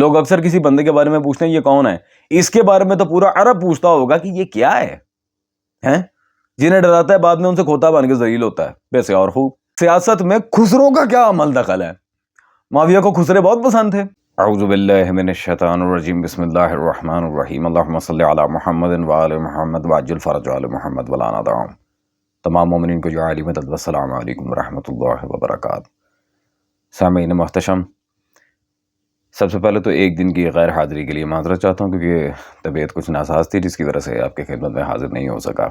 لوگ اکثر کسی بندے کے بارے میں پوچھتے ہیں یہ کون ہے، اس کے بارے میں تو پورا عرب پوچھتا ہوگا کہ یہ کیا ہے، ہیں؟ جنہیں ڈراتا ہے بعد میں ان سے کھوتا بن کے ذلیل ہوتا ہے۔ ویسے اور خوب سیاست میں خسرو کا کیا عمل دخل ہے؟ معاویہ کو خسرے بہت پسند تھے۔ اعوذ باللہ من الشیطان الرجیم، بسم اللہ الرحمن الرحیم، اللہم صلی علی محمد وآل محمد وعجل فرج آل محمد ولا ندعهم۔ تمام مومنین کو جو عالی مدد، والسلام علیکم ورحمۃ اللہ وبرکاتہ۔ سامعین محتشم، سب سے پہلے تو ایک دن کی غیر حاضری کے لیے معذرت چاہتا ہوں کیونکہ طبیعت کچھ ناساز تھی جس کی وجہ سے آپ کی خدمت میں حاضر نہیں ہو سکا۔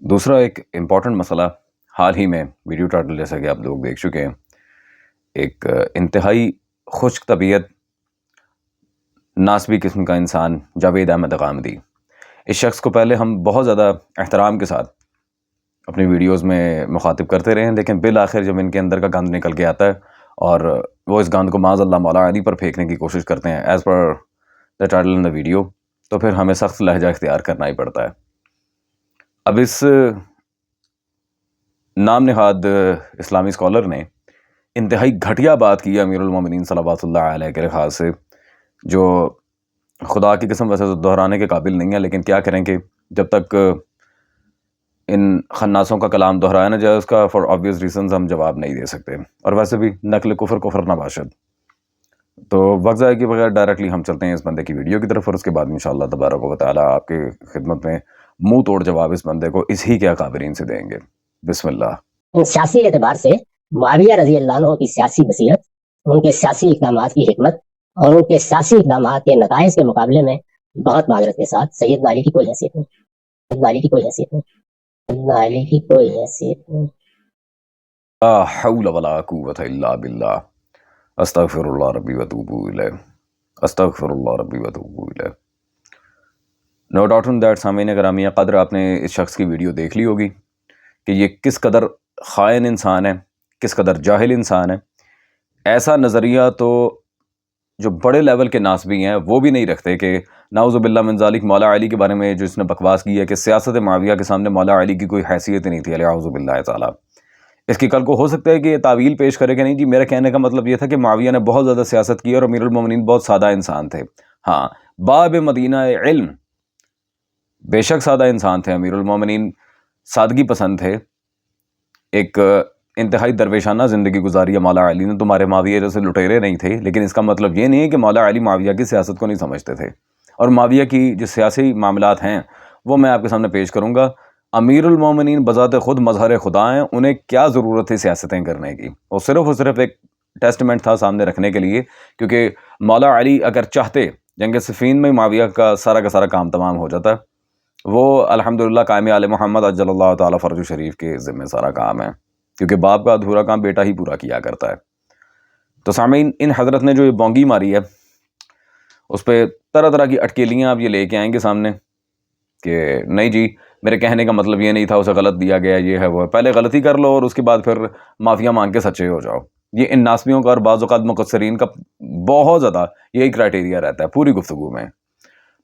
دوسرا ایک امپورٹنٹ مسئلہ، حال ہی میں ویڈیو ٹائٹل جیسا کہ آپ لوگ دیکھ چکے ہیں، ایک انتہائی خشک طبیعت ناسبی قسم کا انسان جاوید احمد غامدی، اس شخص کو پہلے ہم بہت زیادہ احترام کے ساتھ اپنی ویڈیوز میں مخاطب کرتے رہے ہیں، لیکن بالآخر جب ان کے اندر کا گند نکل کے آتا ہے اور وہ اس گند کو معاذ اللہ مولا علی پر پھینکنے کی کوشش کرتے ہیں as per the title in the video, تو پھر ہمیں سخت لہجہ اختیار کرنا ہی پڑتا ہے۔ اب اس نام نہاد اسلامی اسکالر نے انتہائی گھٹیا بات کی ہے امیر المومنین صلوات اللہ علیہ کے لحاظ سے، جو خدا کی قسم ویسے تو دہرانے کے قابل نہیں ہے، لیکن کیا کریں کہ جب تک ان خناسوں کا کلام دہرایا نہ جائے اس کا فار آبویس ریزنز ہم جواب نہیں دے سکتے، اور ویسے بھی نقل کفر کفر نہ باشد۔ تو وقت ضائع کے بغیر ڈائریکٹلی ہم چلتے ہیں اس بندے کی ویڈیو کی طرف، اور اس کے بعد انشاءاللہ تبارک و تعالیٰ آپ کے خدمت میں منہ توڑ جواب اس بندے کو اس ہی کے اکابرین سے دیں گے۔ بسم اللہ۔ سیاسی اعتبار سے معاویہ رضی اللہ عنہ کی سیاسی بصیرت، ان کے سیاسی اقدامات کی حکمت اور ان کے سیاسی اقدامات کے نتائج کے مقابلے میں بہت معذرت کے ساتھ سیدنا علی کی کوئی حیثیت نہیں، سیدنا علی کی کوئی حیثیت نہیں، سیدنا علی کی کوئی حیثیت نہیں۔ لا حول ولا قوت الا باللہ، استغفر اللہ ربی واتوب الیہ، استغفر اللہ ربی واتوب الیہ۔ نو ڈاؤٹ ان دیٹ سامعین گرامی قدر، آپ نے اس شخص کی ویڈیو دیکھ لی ہوگی کہ یہ کس قدر خائن انسان ہے، کس قدر جاہل انسان ہے۔ ایسا نظریہ تو جو بڑے لیول کے ناسبی ہیں وہ بھی نہیں رکھتے کہ نعوذ باللہ من ذالک مولا علی کے بارے میں جو اس نے بکواس کی ہے کہ سیاست معاویہ کے سامنے مولا علی کی کوئی حیثیت نہیں تھی، اعوذ باللہ تعالیٰ۔ اس کی کل کو ہو سکتا ہے کہ یہ تعویل پیش کرے کہ نہیں جی میرا کہنے کا مطلب یہ تھا کہ معاویہ نے بہت زیادہ سیاست کی اور امیر المومنین بہت سادہ انسان تھے۔ ہاں، باب مدینہ علم، بے شک سادہ انسان تھے امیر المومنین، سادگی پسند تھے، ایک انتہائی درویشانہ زندگی گزاری ہے مولا علی نے، تمہارے معاویہ جیسے لٹیرے نہیں تھے، لیکن اس کا مطلب یہ نہیں ہے کہ مولا علی معاویہ کی سیاست کو نہیں سمجھتے تھے، اور معاویہ کی جو سیاسی معاملات ہیں وہ میں آپ کے سامنے پیش کروں گا۔ امیر المومنین بذات خود مظہر خدا ہیں، انہیں کیا ضرورت تھی سیاستیں کرنے کی، وہ صرف ایک ٹیسٹمنٹ تھا سامنے رکھنے کے لیے، کیونکہ مولا علی اگر چاہتے جنگ صفین میں معاویہ کا سارا کام تمام ہو جاتا، وہ الحمدللہ قائم آل محمد عجل اللہ تعالیٰ فرج شریف کے ذمہ سارا کام ہے، کیونکہ باپ کا ادھورا کام بیٹا ہی پورا کیا کرتا ہے۔ تو سامعین، ان حضرت نے جو یہ بونگی ماری ہے اس پہ طرح کی اٹکیلیاں آپ یہ لے کے آئیں گے سامنے کہ نہیں جی میرے کہنے کا مطلب یہ نہیں تھا، اسے غلط دیا گیا، یہ ہے وہ ہے۔ پہلے غلطی کر لو اور اس کے بعد پھر معافیا مانگ کے سچے ہو جاؤ۔ یہ ان ناسبیوں کا اور بعض اوقات مقصرین کا بہت زیادہ یہی کرائٹیریا رہتا ہے پوری گفتگو میں۔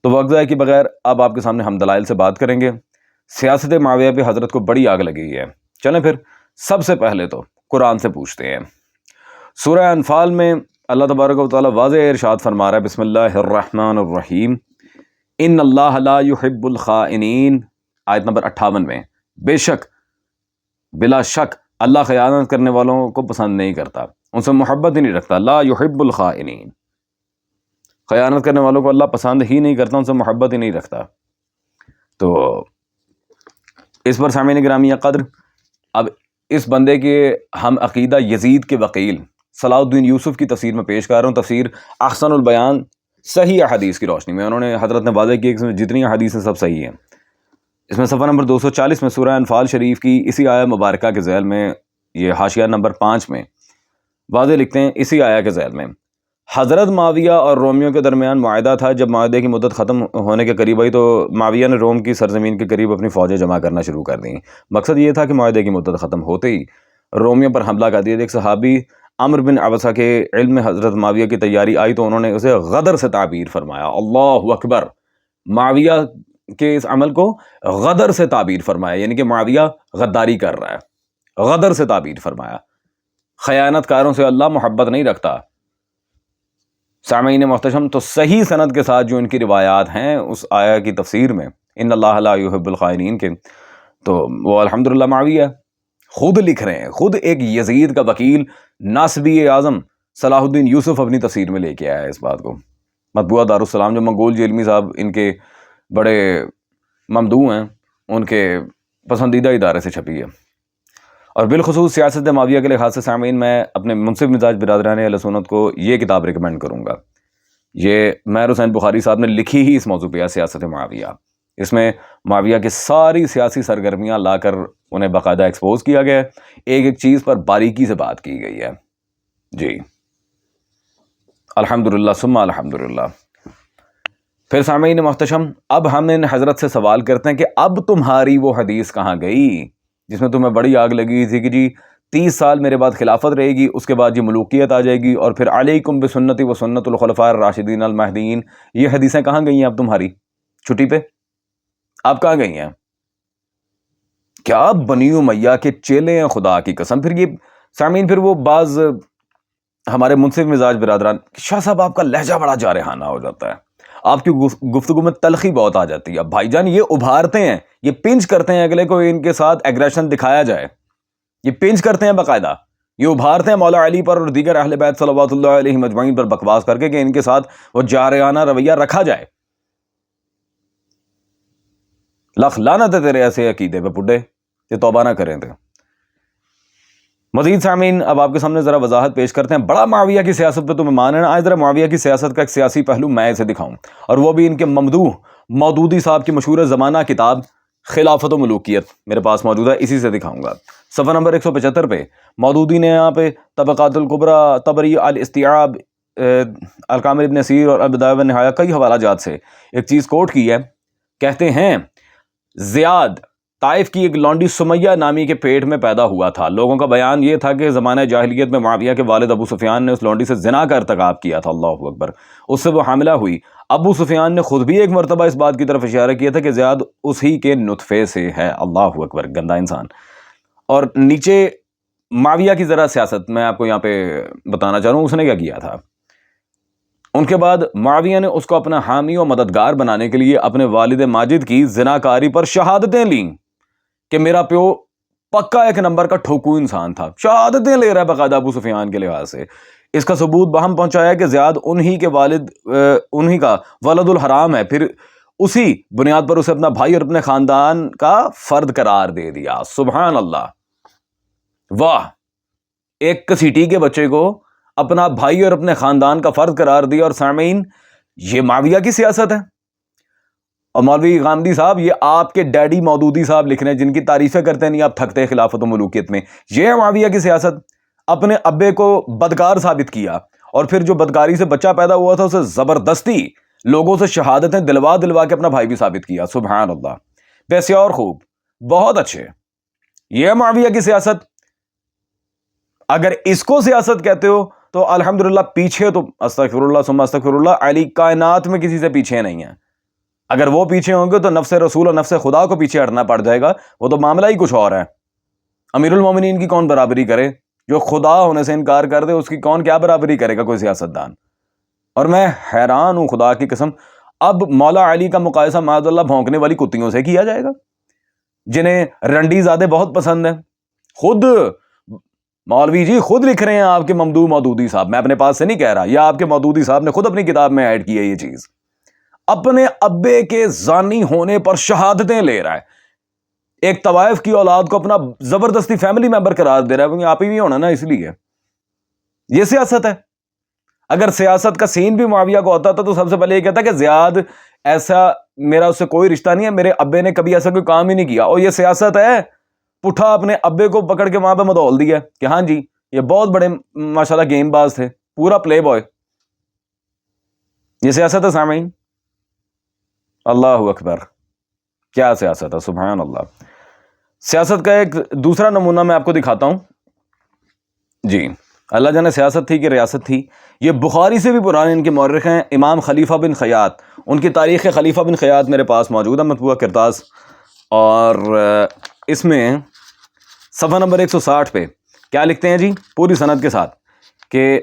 تو وقت ضائع کے بغیر اب آپ کے سامنے ہم دلائل سے بات کریں گے۔ سیاست معاویہ پہ حضرت کو بڑی آگ لگی ہے۔ چلیں پھر سب سے پہلے تو قرآن سے پوچھتے ہیں۔ سورہ انفال میں اللہ تبارک و تعالیٰ واضح ارشاد فرما رہا ہے، بسم اللہ الرحمن الرحیم، ان اللہ لا يحب الخائنین، آیت نمبر 58 میں، بے شک بلا شک اللہ خیانت کرنے والوں کو پسند نہیں کرتا، ان سے محبت ہی نہیں رکھتا۔ لا يحب الخائنین، خیانت کرنے والوں کو اللہ پسند ہی نہیں کرتا، ان سے محبت ہی نہیں رکھتا۔ تو اس پر سامعین گرامی قدر اب اس بندے کے ہم عقیدہ یزید کے وکیل صلاح الدین یوسف کی تفسیر میں پیش کر رہا ہوں، تفسیر احسن البیان صحیح احادیث کی روشنی میں۔ انہوں نے حضرت نے واضح کیا کہ اس میں جتنی احادیث ہیں سب صحیح ہیں۔ اس میں صفحہ نمبر 240 میں سورہ انفال شریف کی اسی آیہ مبارکہ کے ذیل میں، یہ حاشیہ نمبر 5 میں واضح لکھتے ہیں، اسی آیہ کے ذیل میں حضرت معاویہ اور رومیوں کے درمیان معاہدہ تھا۔ جب معاہدے کی مدت ختم ہونے کے قریب آئی تو معاویہ نے روم کی سرزمین کے قریب اپنی فوجیں جمع کرنا شروع کر دیں۔ مقصد یہ تھا کہ معاہدے کی مدت ختم ہوتے ہی رومیوں پر حملہ کر دیا۔ ایک صحابی عمرو بن عبسہ کے علم میں حضرت معاویہ کی تیاری آئی تو انہوں نے اسے غدر سے تعبیر فرمایا۔ اللہ اکبر، معاویہ کے اس عمل کو غدر سے تعبیر فرمایا، یعنی کہ معاویہ غداری کر رہا ہے، غدر سے تعبیر فرمایا۔ خیانت کاروں سے اللہ محبت نہیں رکھتا۔ سامعین محتشم، تو صحیح سند کے ساتھ جو ان کی روایات ہیں اس آیا کی تفسیر میں ان اللہ لا یحب الخائنین کے، تو وہ الحمدللہ معاویہ خود لکھ رہے ہیں، خود ایک یزید کا وکیل ناصبی اعظم صلاح الدین یوسف اپنی تفسیر میں لے کے آیا ہے اس بات کو۔ مطبوعہ دارالسلام جو منگول جیلمی صاحب ان کے بڑے ممدوح ہیں، ان کے پسندیدہ ادارے سے چھپی ہے، اور بالخصوص سیاست معاویہ کے لحاظ سے سامعین میں اپنے منصف مزاج برادران اہل سنت کو یہ کتاب ریکمینڈ کروں گا۔ یہ ماہر حسین بخاری صاحب نے لکھی ہی اس موضوع پہ ہے، سیاست معاویہ۔ اس میں معاویہ کی ساری سیاسی سرگرمیاں لا کر انہیں باقاعدہ ایکسپوز کیا گیا ہے، ایک ایک چیز پر باریکی سے بات کی گئی ہے۔ جی الحمدللہ ثم الحمدللہ۔ پھر سامعین محتشم، اب ہم ان حضرت سے سوال کرتے ہیں کہ اب تمہاری وہ حدیث کہاں گئی جس میں تمہیں بڑی آگ لگی تھی کہ جی 30 سال میرے بعد خلافت رہے گی، اس کے بعد یہ ملوکیت آ جائے گی، اور پھر علیکم بسنتی و سنت الخلفاء الراشدین المہدیین، یہ حدیثیں کہاں گئی ہیں اب تمہاری چھٹی پہ؟ آپ کہاں گئی ہیں؟ کیا بنی امیہ کے چیلے ہیں خدا کی قسم۔ پھر یہ سامعین، پھر وہ بعض ہمارے منصف مزاج برادران، شاہ صاحب آپ کا لہجہ بڑا جارحانہ ہو جاتا ہے، آپ کی گفتگو میں تلخی بہت آ جاتی ہے۔ بھائی جان یہ ابھارتے ہیں، یہ پنچ کرتے ہیں اگلے کو ان کے ساتھ ایگریشن دکھایا جائے، یہ پنچ کرتے ہیں باقاعدہ، یہ ابھارتے ہیں مولا علی پر اور دیگر اہل بیت صلوات اللہ علیہ مجمعین پر بکواس کر کے کہ ان کے ساتھ وہ جارحانہ رویہ رکھا جائے۔ لکھ لعنت ہے تیرے ایسے عقیدے پہ بڈھے یہ توبہ نہ کریں تھے۔ مزید سامعین اب آپ کے سامنے ذرا وضاحت پیش کرتے ہیں۔ بڑا معاویہ کی سیاست پہ تمہیں مان ہے نا، آج ذرا معاویہ کی سیاست کا ایک سیاسی پہلو میں اسے دکھاؤں، اور وہ بھی ان کے ممدوح مودودی صاحب کی مشہور زمانہ کتاب خلافت و ملوکیت میرے پاس موجود ہے، اسی سے دکھاؤں گا۔ صفحہ نمبر 175 پہ مودودی نے یہاں پہ طبقات الکبریٰ، طبری، الاستیعاب، الکامل ابن سیر اور البدایہ والنہایہ کئی حوالہ جات سے ایک چیز کوٹ کی ہے۔ کہتے ہیں زیاد طائف کی ایک لونڈی سمیہ نامی کے پیٹ میں پیدا ہوا تھا۔ لوگوں کا بیان یہ تھا کہ زمانہ جاہلیت میں معاویہ کے والد ابو سفیان نے اس لونڈی سے زنا کا ارتکاب کیا تھا، اللہ اکبر، اس سے وہ حاملہ ہوئی۔ ابو سفیان نے خود بھی ایک مرتبہ اس بات کی طرف اشارہ کیا تھا کہ زیاد اسی کے نطفے سے ہے، اللہ اکبر، گندا انسان۔ اور نیچے معاویہ کی ذرا سیاست میں آپ کو یہاں پہ بتانا چاہ رہا ہوں اس نے کیا کیا تھا۔ ان کے بعد معاویہ نے اس کو اپنا حامی و مددگار بنانے کے لیے اپنے والد ماجد کی زناکاری پر شہادتیں لیں کہ میرا پیو پکا ایک نمبر کا ٹھوکو انسان تھا، شہادتیں لے رہا ہے باقاعدہ ابو سفیان کے لحاظ سے۔ اس کا ثبوت بہم پہنچایا کہ زیاد انہی کا ولد الحرام ہے، پھر اسی بنیاد پر اسے اپنا بھائی اور اپنے خاندان کا فرد قرار دے دیا۔ سبحان اللہ، واہ، ایک کسیٹی کے بچے کو اپنا بھائی اور اپنے خاندان کا فرد قرار دیا۔ اور سامعین یہ معاویہ کی سیاست ہے۔ اور مولوی غامدی صاحب، یہ آپ کے ڈیڈی مودودی صاحب لکھ رہے ہیں جن کی تعریفیں کرتے نہیں آپ تھکتے خلافت و ملوکیت میں۔ یہ ہے معاویہ کی سیاست، اپنے ابے کو بدکار ثابت کیا، اور پھر جو بدکاری سے بچہ پیدا ہوا تھا اسے زبردستی لوگوں سے شہادتیں دلوا کے اپنا بھائی بھی ثابت کیا۔ سبحان اللہ، ویسے اور خوب، بہت اچھے، یہ ہے معاویہ کی سیاست۔ اگر اس کو سیاست کہتے ہو تو الحمدللہ پیچھے تو استغفر اللہ ثم استغفر اللہ، علی کائنات میں کسی سے پیچھے نہیں ہے۔ اگر وہ پیچھے ہوں گے تو نفس رسول اور نفس خدا کو پیچھے ہٹنا پڑ جائے گا، وہ تو معاملہ ہی کچھ اور ہے۔ امیر المومنین کی کون برابری کرے؟ جو خدا ہونے سے انکار کر دے اس کی کون کیا برابری کرے گا کوئی سیاستدان؟ اور میں حیران ہوں خدا کی قسم، اب مولا علی کا مقایسہ معاذ اللہ بھونکنے والی کتیوں سے کیا جائے گا جنہیں رنڈی زادے بہت پسند ہیں۔ خود مولوی جی خود لکھ رہے ہیں، آپ کے ممدوح مودودی صاحب، میں اپنے پاس سے نہیں کہہ رہا، یا آپ کے مودودی صاحب نے خود اپنی کتاب میں ایڈ کی ہے یہ چیز، اپنے ابے کے زانی ہونے پر شہادتیں لے رہا ہے، ایک طوائف کی اولاد کو اپنا زبردستی فیملی ممبر قرار دے رہا ہے، آپ ہی بھی ہونا نا، اس لیے یہ سیاست ہے۔ اگر سیاست کا سین بھی معاویہ کو ہوتا تھا تو سب سے پہلے یہ کہتا کہ زیاد ایسا، میرا اس سے کوئی رشتہ نہیں ہے، میرے ابے نے کبھی ایسا کوئی کام ہی نہیں کیا، اور یہ سیاست ہے۔ پٹھا اپنے ابے کو پکڑ کے وہاں پہ مدول دیا کہ ہاں جی یہ بہت بڑے ماشاءاللہ گیم باز تھے، پورا پلے بوائے، یہ سیاست ہے سامعین۔ اللہ اکبر، کیا سیاست ہے، سبحان اللہ۔ سیاست کا ایک دوسرا نمونہ میں آپ کو دکھاتا ہوں۔ جی اللہ جانے سیاست تھی کہ ریاست تھی، یہ بخاری سے بھی پرانے ان کے مورخ ہیں، امام خلیفہ بن خیاط، ان کی تاریخ خلیفہ بن خیاط میرے پاس موجود ہے مطبوعہ کرتاس، اور اس میں صفحہ نمبر 160 پہ کیا لکھتے ہیں جی پوری سند کے ساتھ کہ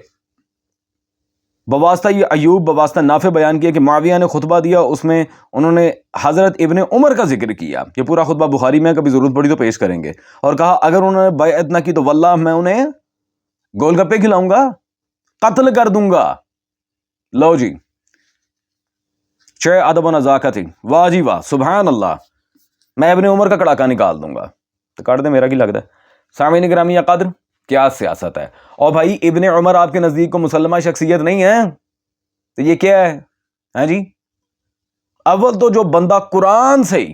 بواسطہ یہ ایوب بواسطہ نافع بیان کیا کہ معاویہ نے خطبہ دیا، اس میں انہوں نے حضرت ابن عمر کا ذکر کیا، یہ پورا خطبہ بخاری میں، کبھی ضرورت پڑی تو پیش کریں گے، اور کہا اگر انہوں نے بیعت نہ کی تو واللہ میں انہیں گول گپے کھلاؤں گا، قتل کر دوں گا۔ لو جی، ادب و نزاکت، واہ جی واہ، سبحان اللہ، میں ابن عمر کا کڑاکا نکال دوں گا، تو کاٹ دے، میرا کی لگتا ہے۔ سامعین گرامی قدر، کیا سیاست ہے! اور بھائی ابن عمر آپ کے نزدیک کو مسلمہ شخصیت نہیں ہے تو یہ کیا ہے؟ ہاں جی، اول تو جو بندہ قرآن سے ہی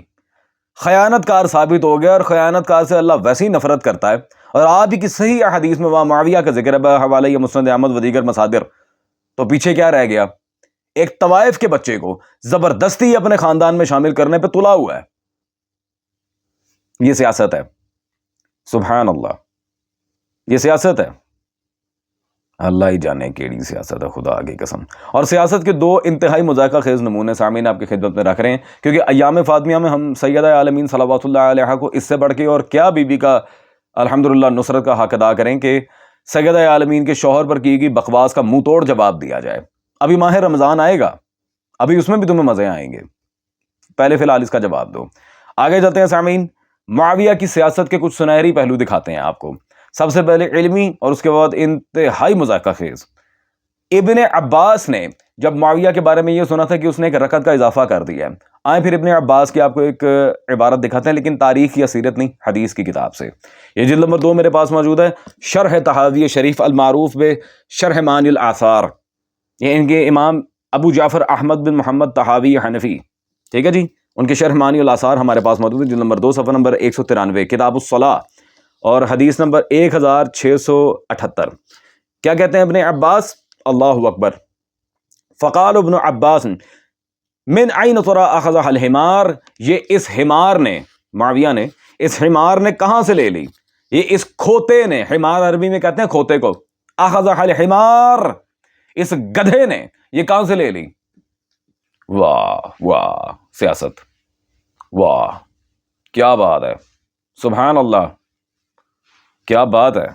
خیانت کار ثابت ہو گیا، اور خیانت کار سے اللہ ویسے ہی نفرت کرتا ہے، اور آپ ہی کی صحیح احادیث میں وہاں معاویہ کا ذکر ہے بحوالہ یہ مسند احمد و دیگر مصادر، تو پیچھے کیا رہ گیا؟ ایک طوائف کے بچے کو زبردستی اپنے خاندان میں شامل کرنے پہ تلا ہوا ہے۔ یہ سیاست ہے، سبحان اللہ، یہ سیاست ہے، اللہ ہی جانے کیڑی سیاست ہے، خدا کی قسم۔ اور سیاست کے دو انتہائی مذائقہ خیز نمونے سامعین آپ کی خدمت میں رکھ رہے ہیں، کیونکہ ایام فاطمیہ میں ہم سیدہ عالمین صلوات اللہ علیہا کو اس سے بڑھ کے اور کیا بی بی کا الحمدللہ نصرت کا حق ادا کریں کہ سیدہ عالمین کے شوہر پر کی گئی بکواس کا منہ توڑ جواب دیا جائے۔ ابھی ماہ رمضان آئے گا، ابھی اس میں بھی تمہیں مزے آئیں گے، پہلے فی الحال اس کا جواب دو۔ آگے چلتے ہیں سامعین، معاویہ کی سیاست کے کچھ سنہری پہلو دکھاتے ہیں آپ کو۔ سب سے پہلے علمی اور اس کے بعد انتہائی مذائقہ خیز۔ ابن عباس نے جب معاویہ کے بارے میں یہ سنا تھا کہ اس نے ایک رکعت کا اضافہ کر دیا ہے، آئیں پھر ابن عباس کی آپ کو ایک عبارت دکھاتے ہیں، لیکن تاریخ یا سیرت نہیں، حدیث کی کتاب سے۔ یہ جلد نمبر 2 میرے پاس موجود ہے، شرح طحاوی شریف المعروف بے شرح معانی الآثار، یہ ان کے امام ابو جعفر احمد بن محمد طحاوی حنفی، ٹھیک ہے جی، ان کے شرح معانی الآثار ہمارے پاس موجود ہے، جلد نمبر 2 صفحہ نمبر 193، کتاب الصلاۃ اور حدیث نمبر 1678۔ کیا کہتے ہیں ابن عباس؟ اللہ اکبر، فقال ابن عباس من عین ترى اخذ الحمار، یہ اس حمار نے، معاویہ نے، اس حمار نے کہاں سے لے لی؟ یہ اس کھوتے نے، حمار عربی میں کہتے ہیں کھوتے کو، اخذ الحمار، اس گدھے نے یہ کہاں سے لے لی؟ واہ واہ سیاست، واہ کیا بات ہے، سبحان اللہ، کیا بات ہے۔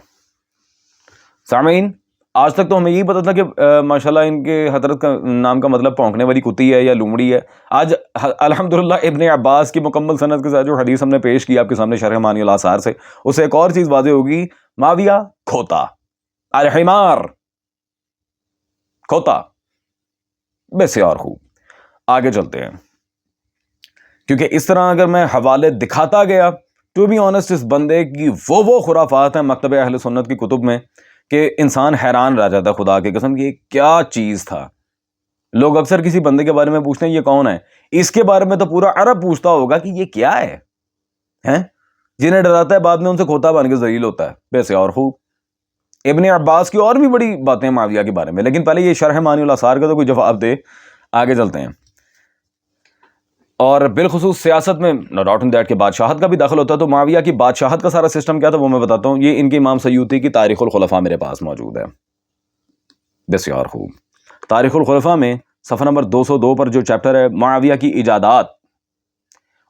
سامعین، آج تک تو ہمیں یہی پتا تھا کہ ماشاءاللہ ان کے حضرت کا نام کا مطلب بھونکنے والی کتی ہے یا لومڑی ہے۔ آج الحمدللہ ابن عباس کی مکمل سند کے ساتھ جو حدیث ہم نے پیش کی آپ کے سامنے شرح معانی الآثار سے، اسے ایک اور چیز واضح ہوگی، معاویہ کھوتا، الحمار کھوتا، بسیار خوب۔ آگے چلتے ہیں، کیونکہ اس طرح اگر میں حوالے دکھاتا گیا، ٹو بی آنسٹ اس بندے کی وہ خرافات ہیں مکتب اہل سنت کی کتب میں کہ انسان حیران رہ جاتا ہے، خدا کی قسم، یہ کیا چیز تھا۔ لوگ اکثر کسی بندے کے بارے میں پوچھتے ہیں یہ کون ہے، اس کے بارے میں تو پورا عرب پوچھتا ہوگا کہ یہ کیا ہے، ہیں؟ جنہیں ڈراتا ہے بعد میں ان سے کھوتا بن کے ذلیل ہوتا ہے، ویسے اور خوب۔ ابن عباس کی اور بھی بڑی باتیں معاویہ کے بارے میں، لیکن پہلے یہ شرح معانی الآثار کا تو کوئی جواب دے۔ آگے چلتے ہیں، اور بالخصوص سیاست میں نو ڈاؤٹ ان دیٹ کہ بادشاہت کا بھی دخل ہوتا ہے، تو معاویہ کی بادشاہت کا سارا سسٹم کیا تھا وہ میں بتاتا ہوں۔ یہ ان کے امام سیوطی کی تاریخ الخلفاء میرے پاس موجود ہے، بسیار خوب۔ تاریخ الخلفاء میں صفحہ نمبر 202 پر جو چیپٹر ہے معاویہ کی ایجادات،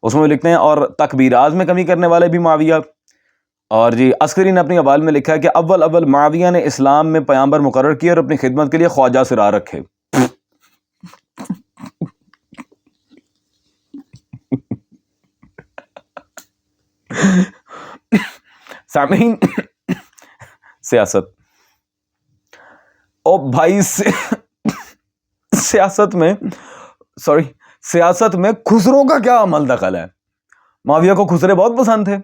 اس میں لکھتے ہیں اور تکبیرات میں کمی کرنے والے بھی معاویہ، اور جی عسکری نے اپنی ابال میں لکھا ہے کہ اول معاویہ نے اسلام میں پیامبر مقرر کیے اور اپنی خدمت کے لیے خواجہ سرا رکھے۔ سامعین، سیاست، او بھائی سیاست میں خسرو کا کیا عمل دخل ہے؟ معاویہ کو خسرے بہت پسند تھے۔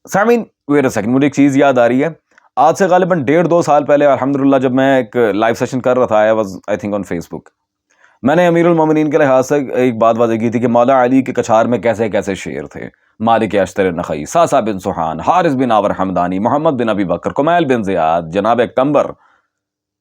سامعین ویٹ اے سیکنڈ، مجھے ایک چیز یاد آ رہی ہے، آج سے غالباً 1.5-2 سال پہلے الحمدللہ جب میں ایک لائیو سیشن کر رہا تھا، آئی تھنک آن فیس بک، میں نے امیر المومنین کے لحاظ سے ایک بات واضح کی تھی کہ مولا علی کے کچھار میں کیسے کیسے شعر تھے، مالک اشتر نخعی، ساسا بن سبحان، حارث بن آور حمدانی، محمد بن ابی بکر، کمیل بن زیاد، جناب قمبر،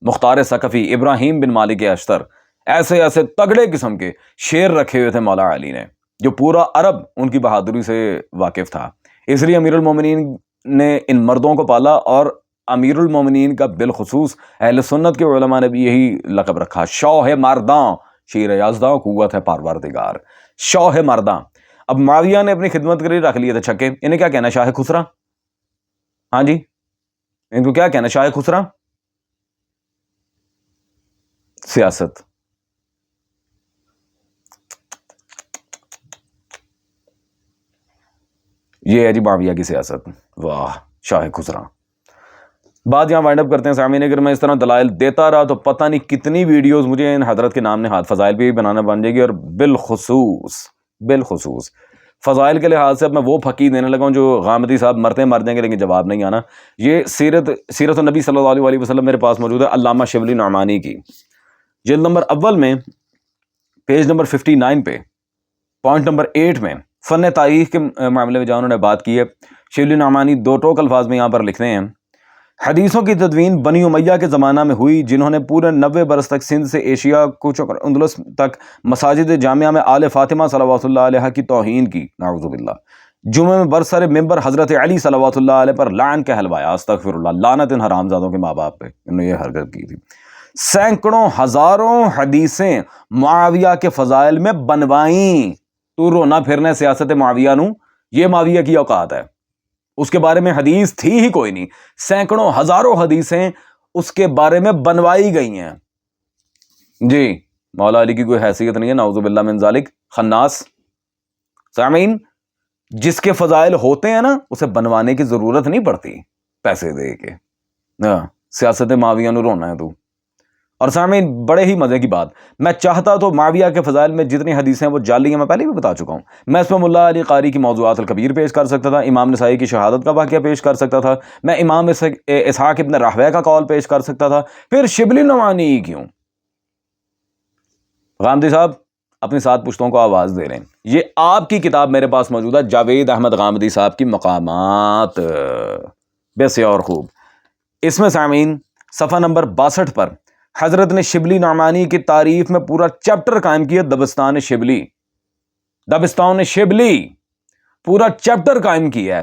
مختار ثقفی، ابراہیم بن مالک اشتر، ایسے ایسے تگڑے قسم کے شعر رکھے ہوئے تھے مولا علی نے، جو پورا عرب ان کی بہادری سے واقف تھا۔ اس لیے امیر المومنین نے ان مردوں کو پالا، اور امیر المومنین کا بالخصوص اہل سنت کے علماء نے بھی یہی لقب رکھا، شوہ مرداں، شیر یزداں قوت ہے پروردگار، شوہ مرداں۔ اب معاویہ نے اپنی خدمت کے لیے رکھ لیے تھے چھکے، انہیں کیا کہنا، شاہ خسرا؟ ہاں جی، ان کو کیا کہنا، شاہ خسرا؟ سیاست. یہ ہے جی معاویہ کی سیاست. واہ شاہ خسرا. بات یہاں وائنڈ اپ کرتے ہیں سامعین. اگر میں اس طرح دلائل دیتا رہا تو پتہ نہیں کتنی ویڈیوز مجھے ان حضرت کے نام نہاد فضائل پہ بھی بنانا بن جائے گی. اور بالخصوص فضائل کے لحاظ سے اب میں وہ پھکی دینے لگا ہوں جو غامدی صاحب مرتے مر جائیں گے لیکن جواب نہیں آنا. یہ سیرت النبی صلی اللہ علیہ وسلم میرے پاس موجود ہے علامہ شبلی نعمانی کی, جلد نمبر اول میں پیج نمبر 59 پہ پوائنٹ نمبر 8 میں فن تاریخ کے معاملے میں جہاں انہوں نے بات کی ہے. شبلی نعمانی دو ٹوک الفاظ میں یہاں پر لکھتے ہیں, حدیثوں کی تدوین بنی امیہ کے زمانہ میں ہوئی جنہوں نے پورے 90 برس تک سندھ سے ایشیا کچھ اندلس تک مساجد جامعہ میں آل فاطمہ صلوات اللہ علیہ کی توہین کی, نعوذ باللہ. جمعے میں برسر ممبر حضرت علی صلوات اللہ علیہ پر لعن کہلوایا, استغفر اللہ, لعنت ان حرامزادوں کے ماں باپ پہ, انہوں نے یہ حرکت کی تھی. سینکڑوں ہزاروں حدیثیں معاویہ کے فضائل میں بنوائیں. تو رونا پھرنے سیاست معاویہ نو, یہ معاویہ کی اوقات ہے. اس کے بارے میں حدیث تھی ہی کوئی نہیں, سینکڑوں ہزاروں حدیثیں اس کے بارے میں بنوائی گئی ہیں. جی مولا علی کی کوئی حیثیت نہیں ہے, نعوذ باللہ من ذالک, خناس. سامعین, جس کے فضائل ہوتے ہیں نا اسے بنوانے کی ضرورت نہیں پڑتی پیسے دے کے. سیاست معاویہ نو رونا ہے تو. اور سامعین بڑے ہی مزے کی بات, میں چاہتا تو معاویہ کے فضائل میں جتنی حدیثیں ہیں وہ جعلی ہیں, میں پہلے بھی بتا چکا ہوں. میں اس میں ملا علی قاری کی موضوعات الکبیر پیش کر سکتا تھا, امام نسائی کی شہادت کا واقعہ پیش کر سکتا تھا, میں امام اسحاق ابن راہویہ کا قول پیش کر سکتا تھا. پھر شبلی نعمانی کیوں؟ غامدی صاحب اپنی 7 پشتوں کو آواز دے رہے ہیں. یہ آپ کی کتاب میرے پاس موجود ہے, جاوید احمد غامدی صاحب کی مقامات, بسیار خوب. اس میں سامعین صفحہ نمبر 62 پر حضرت نے شبلی نعمانی کی تعریف میں پورا چیپٹر قائم کیا. دبستان شبلی پورا چیپٹر قائم کیا ہے,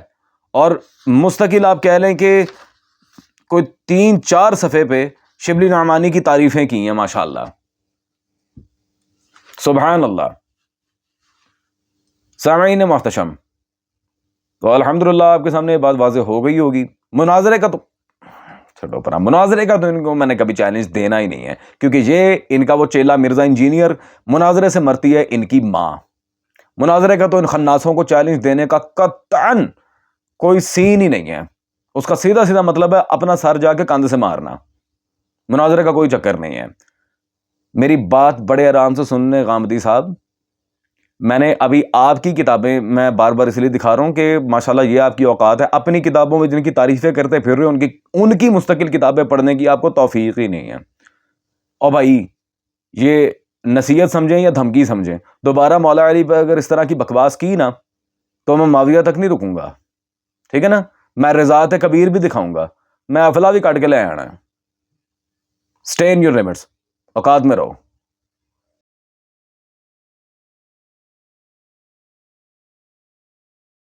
اور مستقل آپ کہہ لیں کہ کوئی 3-4 صفحے پہ شبلی نعمانی کی تعریفیں کی ہیں. ماشاءاللہ, سبحان اللہ. سامعین محتشم, تو الحمدللہ آپ کے سامنے یہ بات واضح ہو گئی ہوگی. مناظرے کا تو چھوٹو پرا, مناظرے کا تو ان کو میں نے کبھی چیلنج دینا ہی نہیں ہے, کیونکہ یہ ان کا وہ چیلا مرزا انجینئر, مناظرے سے مرتی ہے ان کی ماں. مناظرے کا تو ان خناسوں کو چیلنج دینے کا قطعاً کوئی سین ہی نہیں ہے. اس کا سیدھا مطلب ہے اپنا سر جا کے کاندھ سے مارنا. مناظرے کا کوئی چکر نہیں ہے. میری بات بڑے آرام سے سننے غامدی صاحب, میں نے ابھی آپ کی کتابیں میں بار بار اس لیے دکھا رہا ہوں کہ ماشاءاللہ یہ آپ کی اوقات ہے. اپنی کتابوں میں جن کی تعریفیں کرتے پھر رہے ان کی مستقل کتابیں پڑھنے کی آپ کو توفیق ہی نہیں ہے. اور بھائی یہ نصیحت سمجھیں یا دھمکی سمجھیں, دوبارہ مولا علی پہ اگر اس طرح کی بکواس کی نا تو میں معاویہ تک نہیں رکوں گا, ٹھیک ہے نا. میں رضاعت کبیر بھی دکھاؤں گا, میں افلا بھی کاٹ کے لے آنا ہے. اسٹے ان یور لمٹس, اوقات میں رہو.